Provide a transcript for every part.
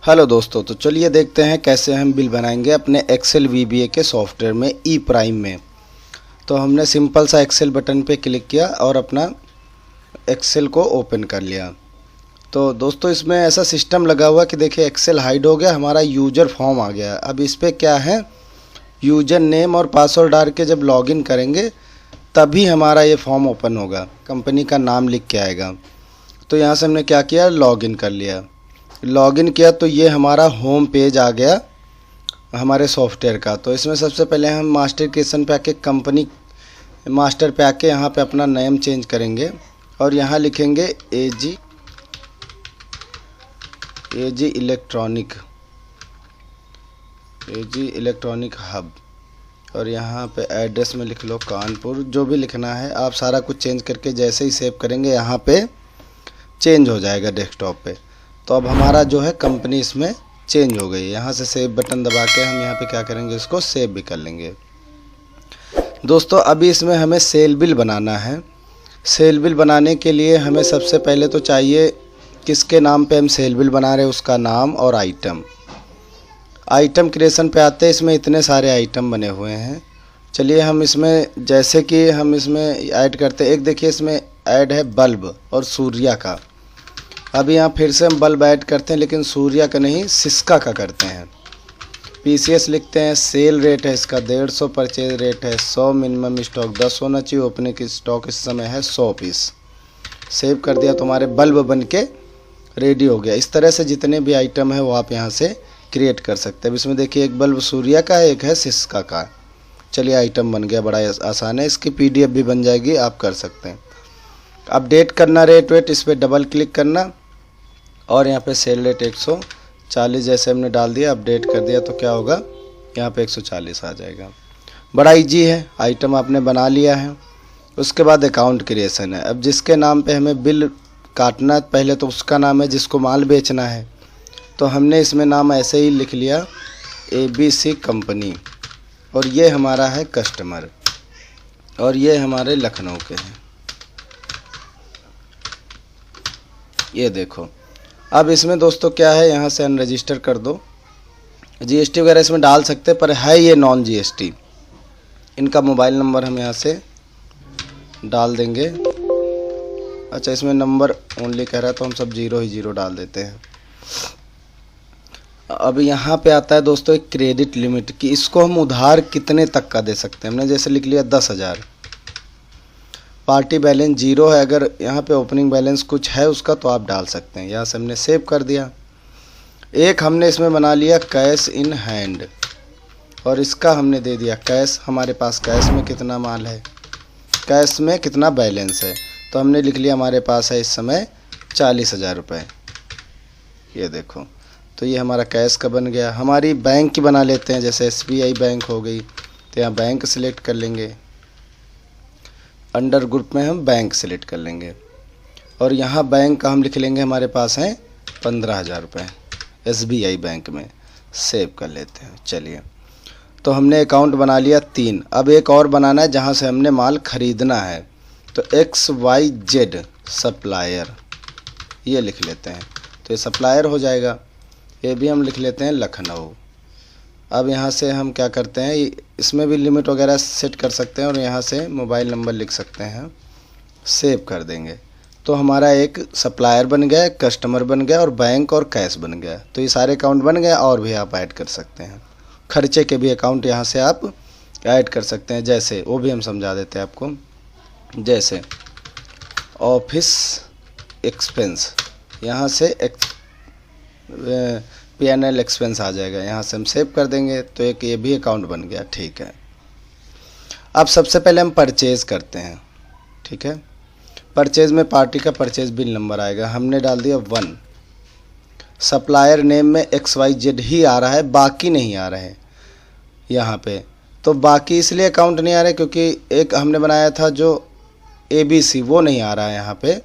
Hello दोस्तों, तो चलिए देखते हैं कैसे हम बिल बनाएंगे अपने एक्सेल वीबीए के सॉफ्टवेयर में ई प्राइम में। तो हमने सिंपल सा एक्सेल बटन पे क्लिक किया और अपना एक्सेल को ओपन कर लिया। तो दोस्तों इसमें ऐसा सिस्टम लगा हुआ कि देखिए एक्सेल हाइड हो गया, हमारा यूज़र फॉर्म आ गया। अब इस पर क्या है, यूज़र नेम और पासवर्ड डाल के जब लॉगिन करेंगे तभी हमारा ये फॉर्म ओपन होगा, कंपनी का नाम लिख के आएगा। तो यहाँ से हमने क्या किया, लॉगिन कर लिया। लॉगिन किया तो ये हमारा होम पेज आ गया हमारे सॉफ्टवेयर का। तो इसमें सबसे पहले हम मास्टर क्रिएशन पे आके कंपनी मास्टर पे आके यहाँ पे अपना नेम चेंज करेंगे और यहाँ लिखेंगे एजी इलेक्ट्रॉनिक हब, और यहाँ पे एड्रेस में लिख लो कानपुर। जो भी लिखना है आप सारा कुछ चेंज करके जैसे ही सेव करेंगे यहाँ पे चेंज हो जाएगा डेस्कटॉप पे। तो अब हमारा जो है कंपनी इसमें चेंज हो गई। यहाँ से सेव बटन दबा के हम यहाँ पे क्या करेंगे, इसको सेव भी कर लेंगे। दोस्तों अभी इसमें हमें सेल बिल बनाना है। सेल बिल बनाने के लिए हमें सबसे पहले तो चाहिए किसके नाम पे हम सेल बिल बना रहे हैं, उसका नाम और आइटम क्रिएशन पे आते हैं। इसमें इतने सारे आइटम बने हुए हैं। चलिए हम इसमें जैसे कि हम इसमें ऐड करते हैं। एक देखिए इसमें ऐड है बल्ब और सूर्या का। अभी यहाँ फिर से हम बल्ब ऐड करते हैं, लेकिन सूर्या का नहीं, सिस्का का करते हैं। पीसीएस लिखते हैं। सेल रेट है इसका 150, परचेज रेट है 100, मिनिमम स्टॉक 10 होना चाहिए, ओपनिंग की स्टॉक इस समय है 100 पीस। सेव कर दिया तो हमारे बल्ब बन के रेडी हो गया। इस तरह से जितने भी आइटम है वो आप यहाँ से क्रिएट कर सकते हैं। अब इसमें देखिए एक बल्ब सूर्या का है, एक है सिस्का का। चलिए आइटम बन गया, बड़ा आसान है। इसकी पीडीएफ भी बन जाएगी, आप कर सकते हैं। अपडेट करना रेट वेट, इस पर डबल क्लिक करना और यहाँ पे सेल रेट 140 जैसे हमने डाल दिया, अपडेट कर दिया तो क्या होगा, यहाँ पे 140 आ जाएगा। बड़ा इजी है, आइटम आपने बना लिया है। उसके बाद अकाउंट क्रिएशन है। अब जिसके नाम पे हमें बिल काटना है, पहले तो उसका नाम है जिसको माल बेचना है। तो हमने इसमें नाम ऐसे ही लिख लिया ABC कंपनी, और ये हमारा है कस्टमर, और ये हमारे लखनऊ के हैं। ये देखो। अब इसमें दोस्तों क्या है, यहाँ से अनरजिस्टर कर दो। जीएसटी वगैरह इसमें डाल सकते, पर है ये नॉन जीएसटी। इनका मोबाइल नंबर हम यहाँ से डाल देंगे। अच्छा, इसमें नंबर ओनली कह रहा है तो हम सब 0 ही 0 डाल देते हैं। अब यहाँ पे आता है दोस्तों एक क्रेडिट लिमिट कि इसको हम उधार कितने तक का दे सकते हैं। हमने जैसे लिख लिया 10,000। पार्टी बैलेंस 0 है, अगर यहाँ पे ओपनिंग बैलेंस कुछ है उसका तो आप डाल सकते हैं। यहाँ से हमने सेव कर दिया। एक हमने इसमें बना लिया कैश इन हैंड, और इसका हमने दे दिया कैश। हमारे पास कैश में कितना माल है, कैश में कितना बैलेंस है, तो हमने लिख लिया हमारे पास है इस समय 40,000 रुपये। ये देखो, तो ये हमारा कैश का बन गया। हमारी बैंक की बना लेते हैं, जैसे SBI बैंक हो गई तो यहाँ बैंक सिलेक्ट कर लेंगे। अंडर ग्रुप में हम बैंक सेलेक्ट कर लेंगे, और यहाँ बैंक का हम लिख लेंगे हमारे पास हैं 15,000 रुपये SBI बैंक में। सेव कर लेते हैं। चलिए, तो हमने अकाउंट बना लिया 3। अब एक और बनाना है जहाँ से हमने माल ख़रीदना है। तो XYZ सप्लायर, ये लिख लेते हैं तो ये सप्लायर हो जाएगा। ये भी हम लिख लेते हैं लखनऊ। अब यहाँ से हम क्या करते हैं, इसमें भी लिमिट वगैरह सेट कर सकते हैं, और यहाँ से मोबाइल नंबर लिख सकते हैं। सेव कर देंगे तो हमारा एक सप्लायर बन गया, एक कस्टमर बन गया, और बैंक और कैश बन गया। तो ये सारे अकाउंट बन गए, और भी आप ऐड कर सकते हैं। खर्चे के भी अकाउंट यहाँ से आप ऐड कर सकते हैं, जैसे वो भी हम समझा देते हैं आपको। जैसे ऑफिस एक्सपेंस, यहाँ से P&L एक्सपेंस आ जाएगा। यहाँ से हम सेव कर देंगे तो एक ये भी अकाउंट बन गया। ठीक है, अब सबसे पहले हम परचेज़ करते हैं। ठीक है, परचेज़ में पार्टी का परचेज बिल नंबर आएगा, हमने डाल दिया 1। सप्लायर नेम में XYZ ही आ रहा है, बाकी नहीं आ रहा है यहाँ पे। तो बाकी इसलिए अकाउंट नहीं आ रहा है क्योंकि एक हमने बनाया था जो ABC, वो नहीं आ रहा है यहाँ पे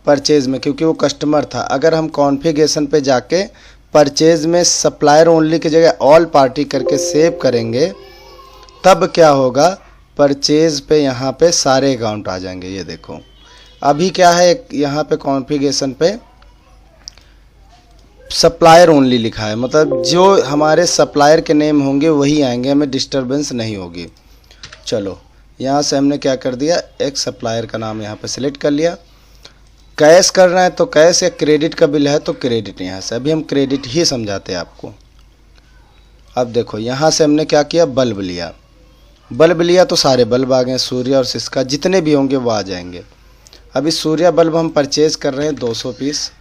परचेज़ में, क्योंकि वो कस्टमर था। अगर हम कॉन्फ़िगरेशन पे जाके परचेज़ में सप्लायर ओनली की जगह ऑल पार्टी करके सेव करेंगे, तब क्या होगा, परचेज़ पे यहाँ पे सारे अकाउंट आ जाएंगे। ये देखो, अभी क्या है, यहाँ पे कॉन्फ़िगरेशन पे सप्लायर ओनली लिखा है, मतलब जो हमारे सप्लायर के नेम होंगे वही आएंगे, हमें डिस्टरबेंस नहीं होगी। चलो यहाँ से हमने क्या कर दिया, एक सप्लायर का नाम यहाँ पे सिलेक्ट कर लिया। कैश करना है तो कैश, या क्रेडिट का बिल है तो क्रेडिट यहाँ से। अभी हम क्रेडिट ही समझाते हैं आपको। अब देखो यहाँ से हमने क्या किया, बल्ब लिया। बल्ब लिया तो सारे बल्ब आ गए, सूर्या और सिस्का जितने भी होंगे वो आ जाएंगे। अभी सूर्या बल्ब हम परचेज़ कर रहे हैं 200 पीस।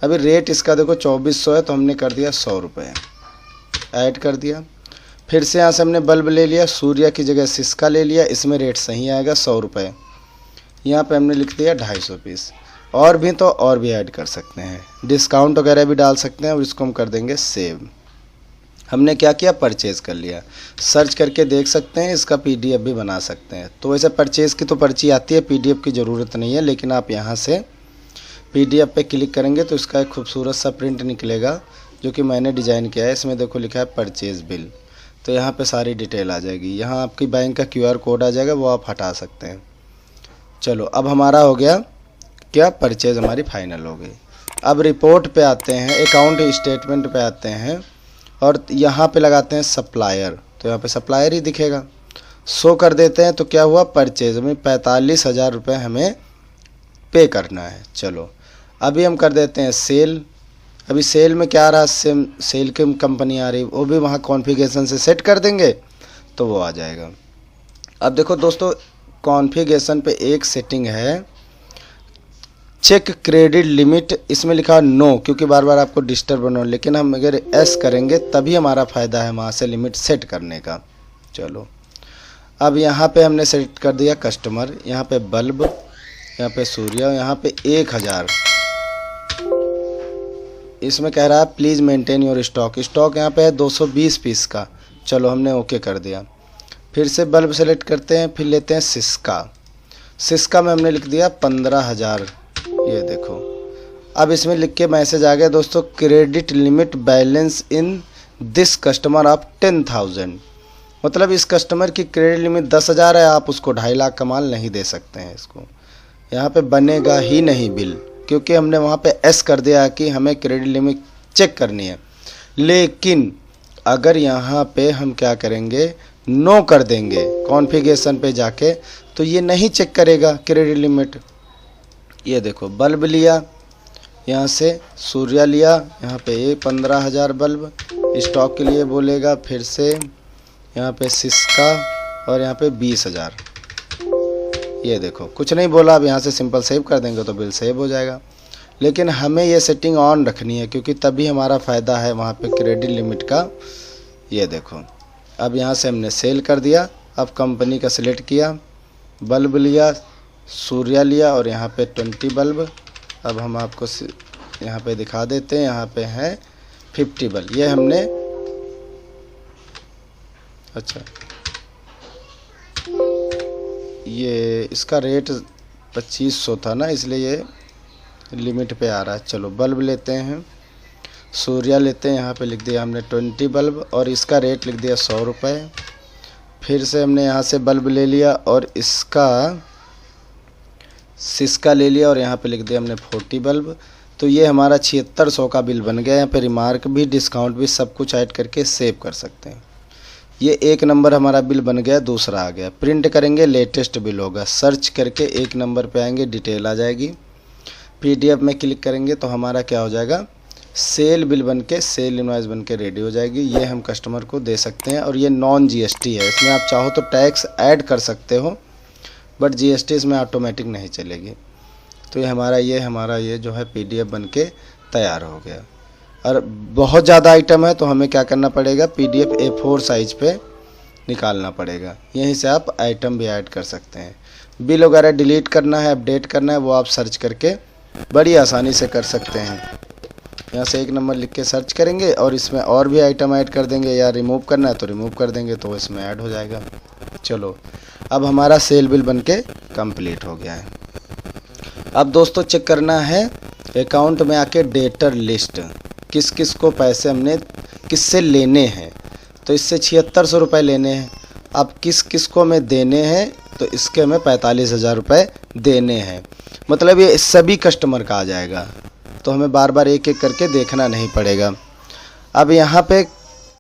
अभी रेट इसका देखो 2400 है, तो हमने कर दिया 100 रुपये, ऐड कर दिया। फिर से यहाँ से हमने बल्ब ले लिया, सूर्या की जगह सिस्का ले लिया, इसमें रेट सही आएगा 100 रुपये। यहाँ पे हमने लिख दिया 250 पीस। और भी तो और भी ऐड कर सकते हैं, डिस्काउंट वगैरह भी डाल सकते हैं, और इसको हम कर देंगे सेव। हमने क्या किया, परचेज़ कर लिया। सर्च करके देख सकते हैं, इसका PDF भी बना सकते हैं। तो वैसे परचेज़ की तो पर्ची आती है, PDF की ज़रूरत नहीं है, लेकिन आप यहाँ से PDF पे क्लिक करेंगे तो इसका एक खूबसूरत सा प्रिंट निकलेगा, जो कि मैंने डिज़ाइन किया है। इसमें देखो लिखा है परचेज़ बिल, तो यहाँ पे सारी डिटेल आ जाएगी। यहाँ आपकी बैंक का QR कोड आ जाएगा, वो आप हटा सकते हैं। चलो अब हमारा हो गया क्या, परचेज़ हमारी फाइनल हो गई। अब रिपोर्ट पे आते हैं, अकाउंट स्टेटमेंट पे आते हैं, और यहाँ पे लगाते हैं सप्लायर। तो यहाँ पे सप्लायर ही दिखेगा, शो कर देते हैं। तो क्या हुआ, परचेज़ में 45,000 रुपये हमें पे करना है। चलो अभी हम कर देते हैं सेल। अभी सेल में क्या आ रहा, सेल की कंपनी आ रही, वो भी वहाँ कॉन्फ़िगरेशन से सेट कर देंगे तो वो आ जाएगा। अब देखो दोस्तों, कॉन्फ़िगरेशन पे एक सेटिंग है, चेक क्रेडिट लिमिट। इसमें लिखा नो, क्योंकि बार बार आपको डिस्टर्ब बनो, लेकिन हम अगर एस करेंगे तभी हमारा फ़ायदा है वहाँ से लिमिट सेट करने का। चलो अब यहाँ पे हमने सेट कर दिया कस्टमर, यहाँ पे बल्ब, यहाँ पे सूर्या, यहाँ पे 1000। इसमें कह रहा है please maintain your stock. Stock यहाँ पे है 220 पीस का। चलो हमने ओके कर दिया। फिर से बल्ब सेलेक्ट करते हैं, फिर लेते हैं सिस्का। सिस्का में हमने लिख दिया 15,000। ये देखो अब इसमें लिख के मैसेज आ गया दोस्तों, credit limit balance in this customer of 10,000। मतलब इस कस्टमर की क्रेडिट लिमिट 10,000 है, आप उसको 2.5 लाख का माल नहीं दे सकते हैं। इसको यहाँ पे बनेगा ही नहीं बिल, क्योंकि हमने वहाँ पे एस कर दिया कि हमें क्रेडिट लिमिट चेक करनी है। लेकिन अगर यहाँ पे हम क्या करेंगे, नो कर देंगे कॉन्फ़िगरेशन पे जाके, तो ये नहीं चेक करेगा क्रेडिट लिमिट। ये देखो बल्ब लिया, यहाँ से सूर्या लिया, यहाँ पे ये 15,000 बल्ब स्टॉक के लिए बोलेगा। फिर से यहाँ पे सिस्का, और यहाँ पे 20,000। ये देखो कुछ नहीं बोला। अब यहाँ से सिंपल सेव कर देंगे तो बिल सेव हो जाएगा। लेकिन हमें ये सेटिंग ऑन रखनी है, क्योंकि तभी हमारा फ़ायदा है वहाँ पे क्रेडिट लिमिट का। ये देखो अब यहाँ से हमने सेल कर दिया। अब कंपनी का सिलेक्ट किया, बल्ब लिया, सूर्या लिया, और यहाँ पे 20 बल्ब। अब हम आपको यहाँ पे दिखा देते हैं, यहाँ पे है 50 बल्ब। ये हमने, अच्छा ये इसका रेट 2500 था ना, इसलिए ये लिमिट पे आ रहा है। चलो बल्ब लेते हैं, सूर्या लेते हैं, यहाँ पे लिख दिया हमने 20 बल्ब, और इसका रेट लिख दिया 100 रुपये। फिर से हमने यहाँ से बल्ब ले लिया, और इसका सिस्का ले लिया, और यहाँ पे लिख दिया हमने 40 बल्ब। तो ये हमारा 7600 का बिल बन गया। यहाँ पे रिमार्क भी, डिस्काउंट भी, सब कुछ ऐड करके सेव कर सकते हैं। ये 1 नंबर हमारा बिल बन गया। दूसरा आ गया, प्रिंट करेंगे लेटेस्ट बिल होगा। सर्च करके 1 नंबर पे आएंगे, डिटेल आ जाएगी। PDF में क्लिक करेंगे तो हमारा क्या हो जाएगा, सेल बिल बन के, सेल इनवॉइस बन के रेडी हो जाएगी। ये हम कस्टमर को दे सकते हैं। और ये नॉन GST है, इसमें आप चाहो तो टैक्स ऐड कर सकते हो, बट GST इसमें ऑटोमेटिक नहीं चलेगी। तो ये हमारा ये जो है PDF बन के तैयार हो गया। और बहुत ज़्यादा आइटम है तो हमें क्या करना पड़ेगा, PDF A4 साइज़ पे निकालना पड़ेगा। यहीं से आप आइटम भी ऐड कर सकते हैं। बिल वगैरह डिलीट करना है, अपडेट करना है, वो आप सर्च करके बड़ी आसानी से कर सकते हैं। यहाँ से 1 नंबर लिख के सर्च करेंगे, और इसमें और भी आइटम ऐड कर देंगे, या रिमूव करना है तो रिमूव कर देंगे, तो इसमें ऐड हो जाएगा। चलो अब हमारा सेल बिल बन के कम्प्लीट हो गया है। अब दोस्तों चेक करना है अकाउंट में आके डेटर लिस्ट, किस किस को पैसे हमने किससे लेने हैं। तो इससे 7600 रुपये लेने हैं। अब किस किस को हमें देने हैं, तो इसके हमें 45,000 रुपये देने हैं। मतलब ये सभी कस्टमर का आ जाएगा। तो हमें बार बार एक एक करके देखना नहीं पड़ेगा। अब यहाँ पे